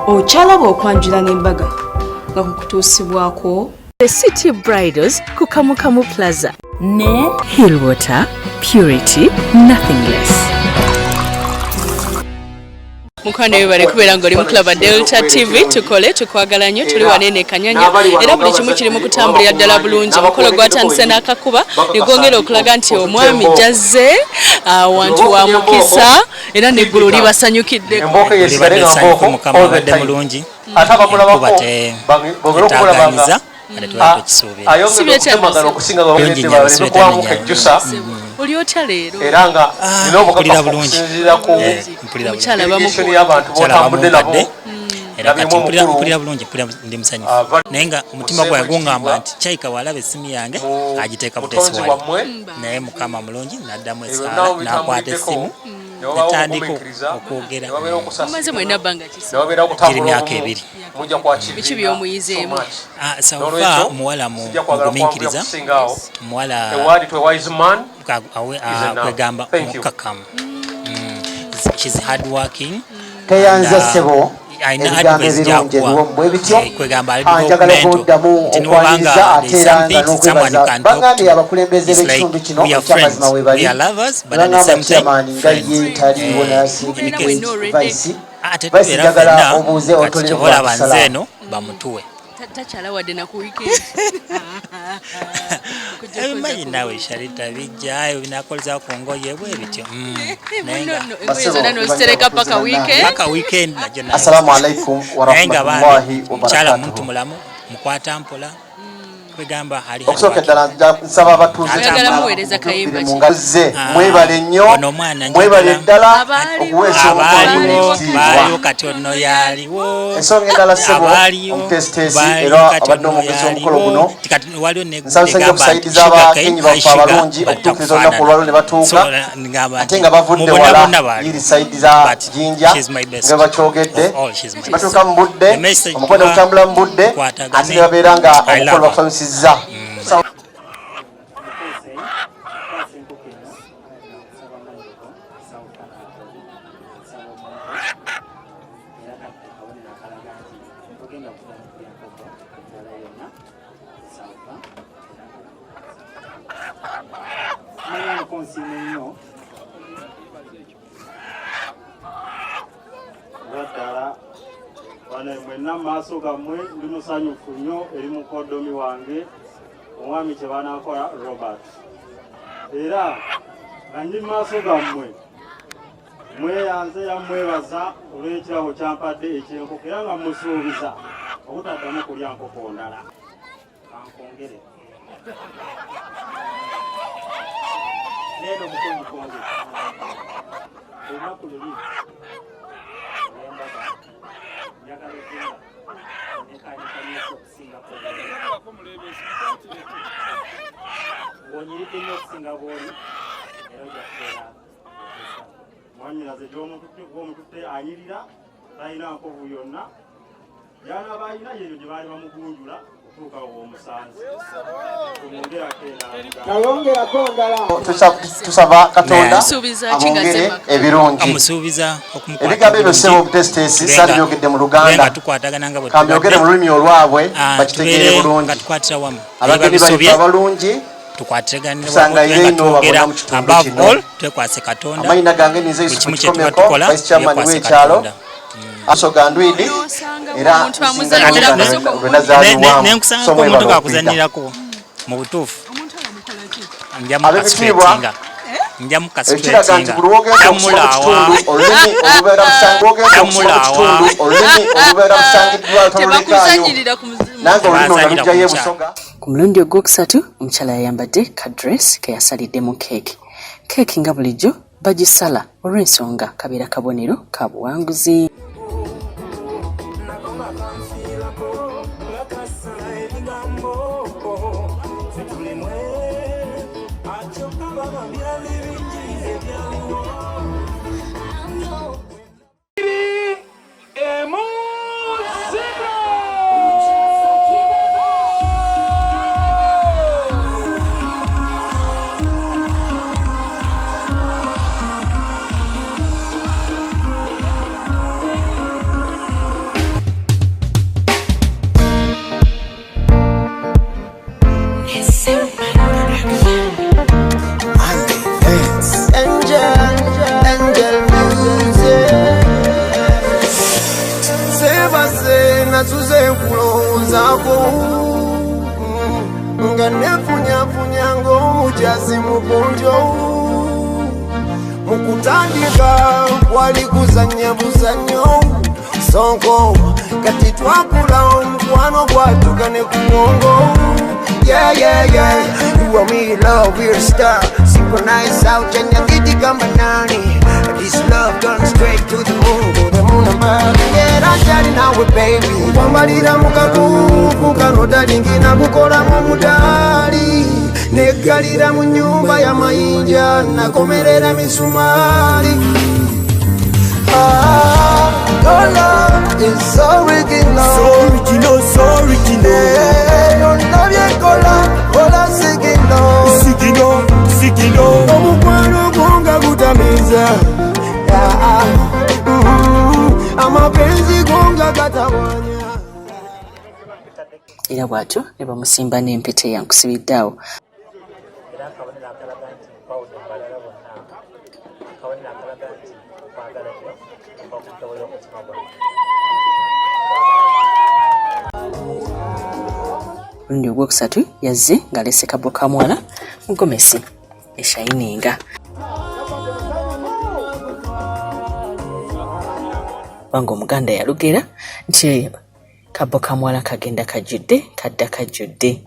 Okyalaba okwanjula n'embaga nga kukutuusibwako The City Bridals ku Kamukamu Plaza ne Hillwater Purity Nothing Less. Mukwano webale kubeera ng'oli mu Club Delta TV tukole tukwagala nnyo tuli wanene Kanyanya era buli kimu kiri mu kutambulira ddala bulungi omukolo gwatandise n'akakuba ne gwongera okulaga nti omwami jazze awantu wa mukisa era n'eggulu libasanyukidde Mukama abadde mulungi ataganyiza oli otya leero mpulira bulungi mukyala bamukulu era kati mpulira bulungi ndi musanyufu naye nga omutima gwange gungamba nti Chaika walaba essimu yange agiteeka butesi wali naye Mukama mulungi n'addamu essaala n'akwata essimu natandika okwogera mumaze mwena bbanga giri myaka 2 biki by'omuyizeemu sawufa omuwala mugumiikiriza omuwala kwegamba omukakamu she's hard working teyanza ssebo ayina advice gyakuwa kwegamba ali dokumento nti nobanga someone you can talk to it's like we are friends we are lovers but at the same time friends ate tubeera fenna kati kyobola banze eno bamutuwe takyala wadde na ku weekend ebimanyi nawe Sharita bijjayo binakoleza ku ngoye bwe bityo engoye zonna n'ozitereka paka weekend najyo assalamu alaikum wa rahmatullahi wa mukyala barakatuh muntu mulamu mukwata mpola kwegamba ali okusokedala nsaba abatuuze muweereza kayimba mungaze mwebale nnyo mwebale ddala okuweesa baaliwo kati ono yaaliwo ensonga endala ssebo omutesiteesi era abadde omwogezi omukolo guno nsaba nnyo okusaidiza abakenyi baffe abalungi okutuukiriza olunaku olwaliro ne batuuka ate nga bavudde wala yirisaidiza jinja nga bakyogedde batuuka mu budde omukono gutambula mu budde ate ne babeera nga omukolo bakusanyusiza mwenna maaso gammwe ndi musanyufu nnyo eri mukoddomi wange omwami kye banaakola Robert era nga ndi maaso gammwe mweyanze era mwebaza olw'ekirabo kyampadde ekyenkoko era nga musuubiza obutaddamu kulya nkoko ndala kankongere leero mukonyikonge olunaku luli olw'embaga njagala okgenda nekanyikanyesa okusinga ng'onyiridde nnyo okusinga bw'oli era ojja kubeera mwanyiraze gw'omututte anyirira talina nkovu yonna jana balina yeyo gye baali bamugunjula okutuuka w'omusanzi nayongerako ndala tusaba Katonda amwongere ebirungi amusuubiza ebigambo ebyo ssebo obutesiteesi saali byogedde mu Luganda kambyogere mu lulimi olwabwe bakitegeere bulungi abagenyi baife abalungi tukwatireganira twogera above all twekwase Katonda amayina gange nize Yusufu Kikomeko vice chairman w'ekyalo aso gandwidi era nenkusanga omuntu kakuzanirako mu butuufu abekitiibwa njamu ekiraga nti buli wogenda okusoma mu kitundu olulimi olubeera busangiddwa tolulekaayo nange olulimi olulujjayo ebusoga. Ku mulundi ogwokusatu omukyala yayambadde kadress ke yasaliddemu keeki nga bulijjo bagisala olw'ensonga kabeera kabonero ka buwanguzi. nasuze kulowoozaako nga nefunyafunya ng'omujazi mugonjo mukutandika wali kuzanya buzanyo sonko kati twakula omukwano gwatuka ne kuwongo yeah yeah yeah you and me love we're a star synchronize out and nyangiti kama nani this love gone straight to the moon and back yeah ajali nawe baby wambalira mukakuku kanodalingina kukola mu mudali negalira mu nyumba ya mayinja nakomerera misumari your love is so original, so original, so original. Your love, you kola sigino. Omukwano gonga gutamiza, amapenzi gonga katawanya. Era bwatyo ne bamusimba n'empete yankusibiddeawo. Lundi ogwokusatu yazze ng'alese kabo ka mwala mu gomesi eshayininga. Wango Omuganda yalugera nti kabo ka mwala kagenda kajjudde kadda kajjudde.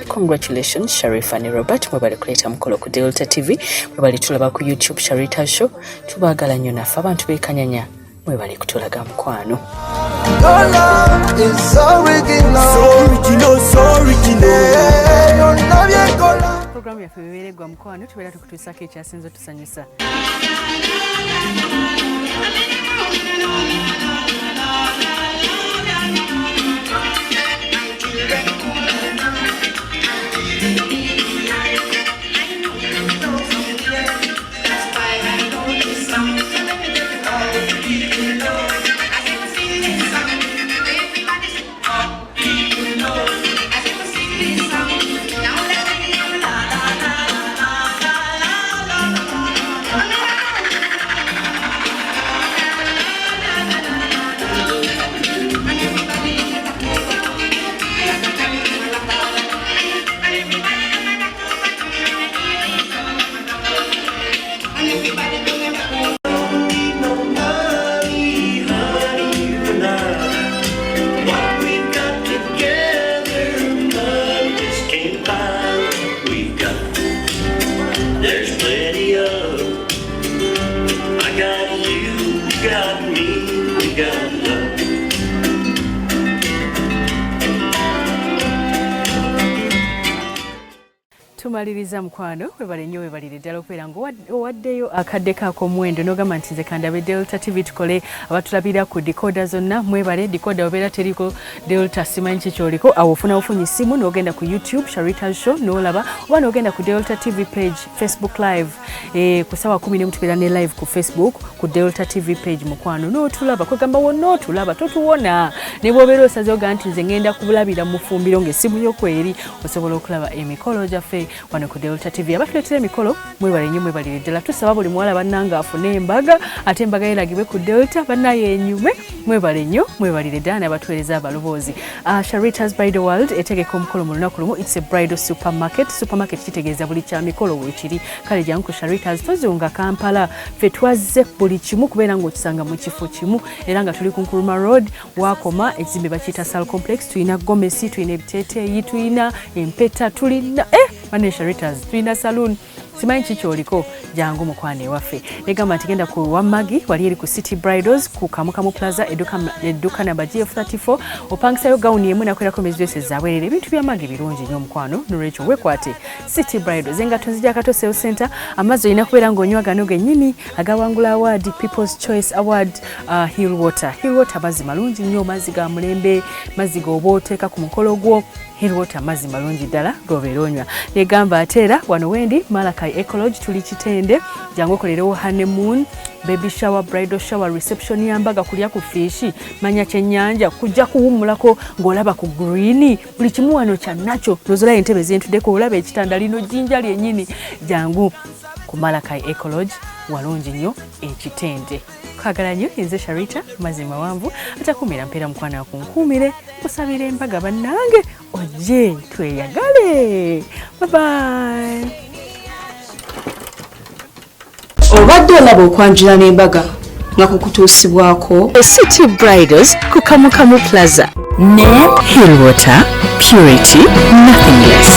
Congratulations Sharifa ne Robert mwebali kuleta mukolo ku Delta TV, mwebali tulaba ku YouTube Sharita's Show. Tubaagala nnyo naffe abantu b'ekanyanya mwebali kutulaga mukwano. Programu yaffe bebeeregwa mukwano tubeera tukutuusako ekyasinze tusanyusa. Tumaliriza mukwano webale nnyo webalire ddala okubeera ng'owaddeyo akadde kaako omuwendo n'ogamba nti nze kandabe Delta TV tukole abatulabira ku decoder zonna mwebale decoder obeera teriko Delta simanyi kikyoliko awo ofunye essimu n'ogenda ku YouTube Sharita's Show n'olaba oba n'ogenda ku Delta TV page Facebook live ku ssaawa 10 tubeera ne live ku Facebook ku Delta TV page mukwano n'otulaba kwegamba wonna otulaba totuwona ne bw'obeera osazeewo ga nti nze ngenda kubulabira mu ffumbiro ng'essimu y'okweri osobola okulaba emikolo gyaffe wano ku Delta TV. Abatuleetera emikolo mwebale nnyo mwebalire ddala. Tusaba buli muwala bannanga afune embaga ate embaga yeragibwe ku Delta bannaye enyume mwebale nnyo mwebalire ddala n'abatuweereza abaloboozi. Sharita's Bridal World etegeka omukolo mu lunaku lumu. It's a bridal supermarket. Supermarket kitegeeza buli kya mikolo weekiri. Kale jangu ku Sharita's tozunga Kampala ffe twazze buli kimu kubeera ng'okisanga mu kifo kimu era nga tuli ku Nkuruma Road wakoma ekizimbe bakiyita Sal Complex. Tuyina gomesi, tuyina ebiteeteeyi, tuyina empeta, tulina ne Sharitas twina saloon simanyi kikyoliko jangu mukwane waffe negamba nti genda ku Wamagi wali eri ku City Bridals ku Kamukamu Plaza edduka namba GF34 opangisayo gawuni emu nakwerako emizwese zabwerere ebintu byamagi birungi nnyo omukwano nolwekyo wekwate City Bridals engatto nzija kato sale center amazzi olina kubeera ng'onywa gano gennyini agawangula award People's Choice Award Hill Water mazzi malungi nnyo mazzi ga mulembe mazzi g'oba oteeka ku mukolo gwo Hill Water mazzi malungi ddala g'obeera onywa negamba ate era wano wendi Malakai Ecology tuli Kitende jangu okolerewo honeymoon baby shower bridal shower reception yambaga kulya ku fishi manya kyennyanja kujja kuwumulako ng'olaba ku green buli kimu wano kya nacho nozola entebe zentuddeko olaba ekitanda lino jjinja lyennyini jangu ku Malakai Ecology walungi nnyo ekitende kwagala nnyo nze Sharita mazima wanvu atakumira mpeera mukwana kunkumire musabire embaga bannange ojje tweyagale bye. Obadde olaba okwanjula n'embaga nga kukutuusibwako City Bridals ku Kamukamu Plaza ne Hill Water Purity Nothing Less.